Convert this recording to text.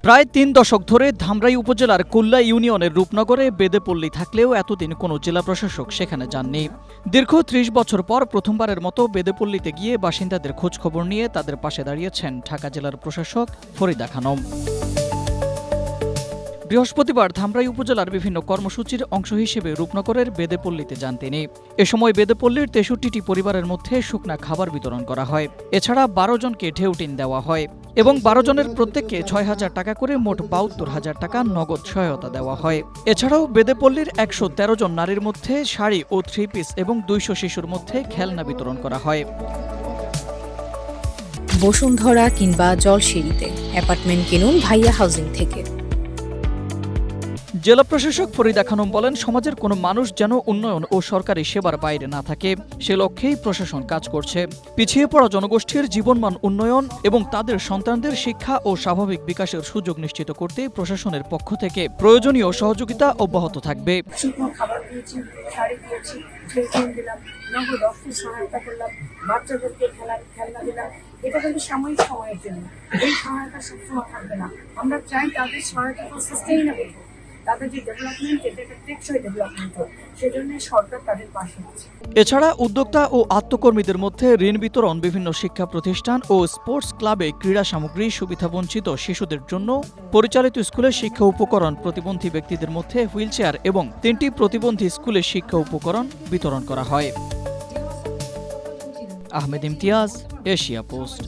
প্রায় ৩ দশক ধরে ধামরাই উপজেলার কুল্লা ইউনিয়নের রূপনগরে বেদেপল্লী থাকলেও এতদিন কোনো জেলা প্রশাসক সেখানে যাননি। দীর্ঘ ৩০ বছর পর প্রথমবারের মতো বেদেপল্লীতে গিয়ে বাসিন্দাদের খোঁজখবর নিয়ে তাদের পাশে দাঁড়িয়েছেন ঢাকা জেলার প্রশাসক ফরিদা খানম। বৃহস্পতিবার ধামরাই উপজেলার বিভিন্ন কর্মসূচির অংশ হিসেবে রূপনগরের বেদেপল্লীতে যান তিনি। এ সময় বেদেপল্লীর ৬৩টি পরিবারের মধ্যে শুকনা খাবার বিতরণ করা হয়। এছাড়া ১২ জনকে ঢেউটিন দেওয়া হয় এবং ১২ জনের প্রত্যেককে ৬,০০০ টাকা করে মোট ৭২,০০০ টাকা নগদ সহায়তা দেওয়া হয়। এছাড়াও বেদেপল্লীর ১১৩ জন নারীর মধ্যে শাড়ি ও 3 পিস এবং ২০০ শিশুর মধ্যে খেলনা বিতরণ করা হয়। বসুন্ধরা কিংবা জলসিঁড়িতে অ্যাপার্টমেন্ট কিনুন ভাইয়া হাউজিং থেকে। জেলা প্রশাসক ফরিদা খানম বলেন, সমাজের কোনো মানুষ যেন উন্নয়ন ও সরকারি সেবার বাইরে না থাকে, সে লক্ষ্যেই প্রশাসন কাজ করছে। পিছিয়ে পড়া জনগোষ্ঠীর জীবনমান উন্নয়ন এবং তাদের সন্তানদের শিক্ষা ও স্বাভাবিক বিকাশের সুযোগ নিশ্চিত করতে প্রশাসনের পক্ষ থেকে প্রয়োজনীয় সহযোগিতা অব্যাহত থাকবে। এটা কিন্তু সাময়িক সময়ের জন্য, এই সহায়তা সবসময় থাকবে না। আমরা চাই তাদের সহায়তা সাস্টেইনেবল, তাদের যে ডেভেলপমেন্ট, এটা একটা টেকসই ডেভেলপমেন্ট হোক, সেজন্য সরকার তাদের পাশে আছে। এছাড়া উদ্যোক্তা ও আত্মকর্মীদের মধ্যে ঋণ বিতরণ, বিভিন্ন শিক্ষা প্রতিষ্ঠান ও স্পোর্টস ক্লাবে ক্রীড়া সামগ্রী, সুবিধাবঞ্চিত শিশুদের জন্য পরিচালিত স্কুলের শিক্ষা উপকরণ, প্রতিবন্ধী ব্যক্তিদের মধ্যে হুইলচেয়ার এবং 3টি প্রতিবন্ধী স্কুলের শিক্ষা উপকরণ বিতরণ করা হয়। Ahmed Imtiaz, Asia post.